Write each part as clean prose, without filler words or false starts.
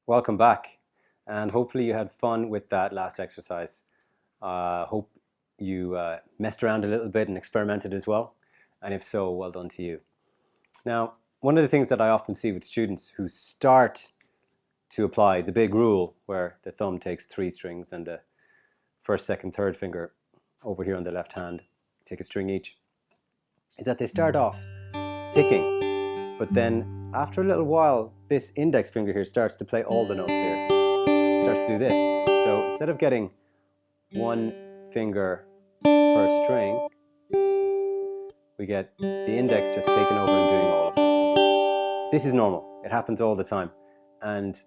Welcome back, and hopefully you had fun with that last exercise. Hope you messed around a little bit and experimented as well, and if so, well done to you. Now, one of the things that I often see with students who start to apply the big rule where the thumb takes 3 strings and the first, second, third finger over here on the left hand take a string each, is that they start off picking, but then after a little while, this index finger here starts to play all the notes here. It starts to do this. So instead of getting 1 finger per string, we get the index just taking over and doing all of them. This is normal. It happens all the time. And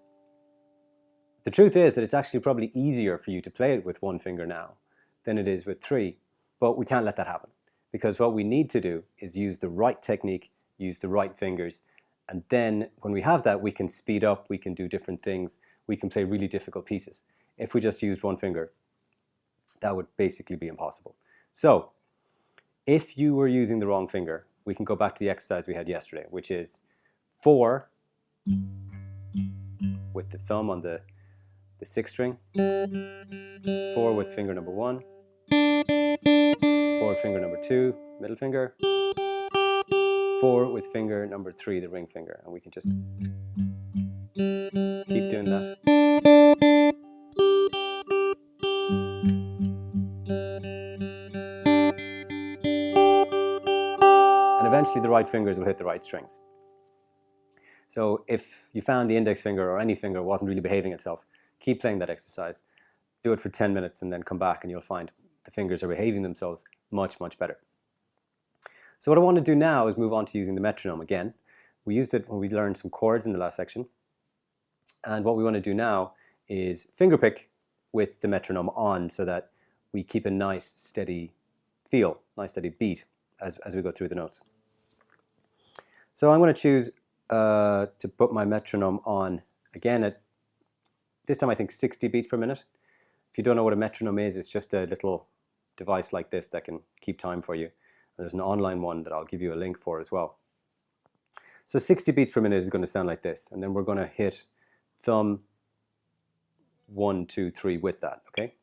the truth is that it's actually probably easier for you to play it with 1 finger now than it is with 3. But we can't let that happen, because what we need to do is use the right technique, use the right fingers, and then when we have that, we can speed up, we can do different things, we can play really difficult pieces. If we just used 1 finger, that would basically be impossible. So, if you were using the wrong finger, we can go back to the exercise we had yesterday, which is 4 with the thumb on the 6th string, 4 with finger number 1, 4 with finger number 2, middle finger, 4 with finger number 3, the ring finger, and we can just keep doing that. And eventually the right fingers will hit the right strings. So if you found the index finger or any finger wasn't really behaving itself, keep playing that exercise. Do it for 10 minutes and then come back and you'll find the fingers are behaving themselves much, much better. So what I want to do now is move on to using the metronome again. We used it when we learned some chords in the last section. And what we want to do now is fingerpick with the metronome on so that we keep a nice steady feel, nice steady beat as we go through the notes. So I'm going to choose to put my metronome on again at this time I think 60 beats per minute. If you don't know what a metronome is, it's just a little device like this that can keep time for you. There's an online one that I'll give you a link for as well. So 60 beats per minute is going to sound like this, and then we're going to hit thumb 1, 2, 3 with that, okay?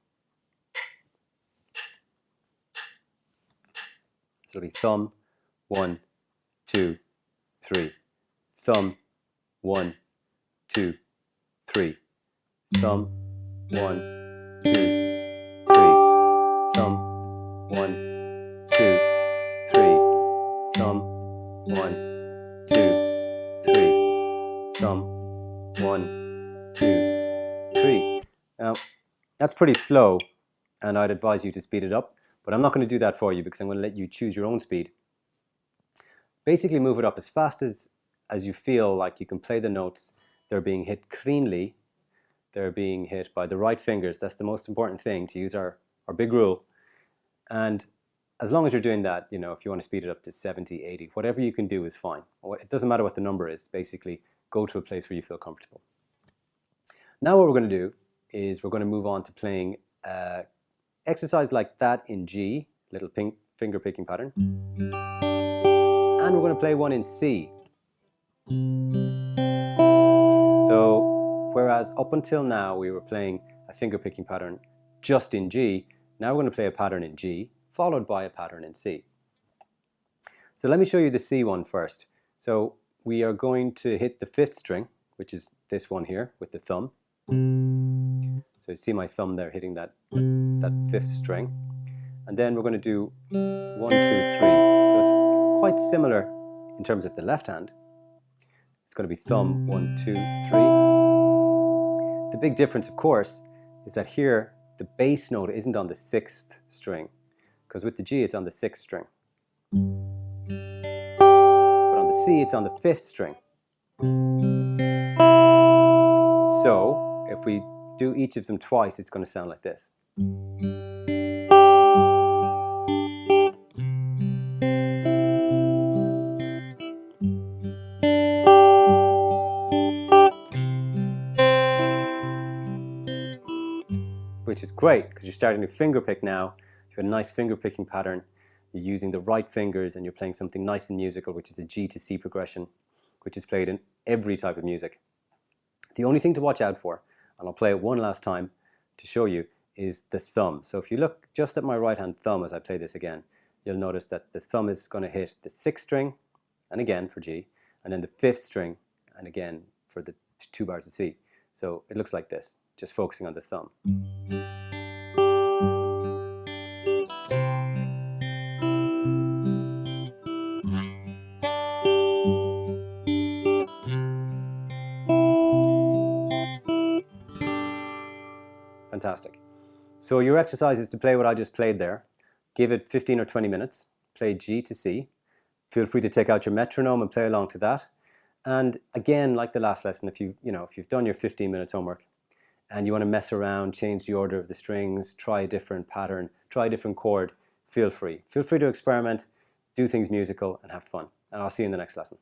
So it'll be thumb 1, 2, 3, thumb 1, 2, 3, thumb 1, 2, 3, thumb 1, 2, 3, thumb 1, 2, 3, thumb 1, 2, 3. Now, that's pretty slow, and I'd advise you to speed it up, but I'm not going to do that for you because I'm going to let you choose your own speed. Basically move it up as fast as you feel like you can play the notes. They're being hit cleanly. They're being hit by the right fingers. That's the most important thing, to use our big rule. And as long as you're doing that, you know, if you want to speed it up to 70, 80, whatever you can do is fine. It doesn't matter what the number is. Basically, go to a place where you feel comfortable. Now what we're going to do is we're going to move on to playing exercise like that in G, little finger picking pattern. And we're going to play one in C. So, whereas up until now we were playing a finger picking pattern just in G, now we're going to play a pattern in G, followed by a pattern in C. So let me show you the C one first. So we are going to hit the 5th string, which is this one here with the thumb. So you see my thumb there hitting that 5th string. And then we're going to do 1, 2, 3. So it's quite similar in terms of the left hand. It's going to be thumb 1, 2, 3. The big difference, of course, is that here the bass note isn't on the 6th string, because with the G it's on the 6th string. But on the C it's on the 5th string. So if we do each of them twice, it's going to sound like this. Which is great because you're starting to finger pick now. You have a nice finger picking pattern. You're using the right fingers and you're playing something nice and musical, which is a G to C progression, which is played in every type of music. The only thing to watch out for, and I'll play it one last time to show you, is the thumb. So if you look just at my right hand thumb as I play this again, you'll notice that the thumb is going to hit the 6th string, and again for G, and then the 5th string, and again for the 2 bars of C. So it looks like this, just focusing on the thumb. Fantastic. So your exercise is to play what I just played there. Give it 15 or 20 minutes. Play G to C. Feel free to take out your metronome and play along to that. And again, like the last lesson, if you've done your 15 minutes homework and you want to mess around, change the order of the strings, try a different pattern, try a different chord, feel free. Feel free to experiment, do things musical, and have fun. And I'll see you in the next lesson.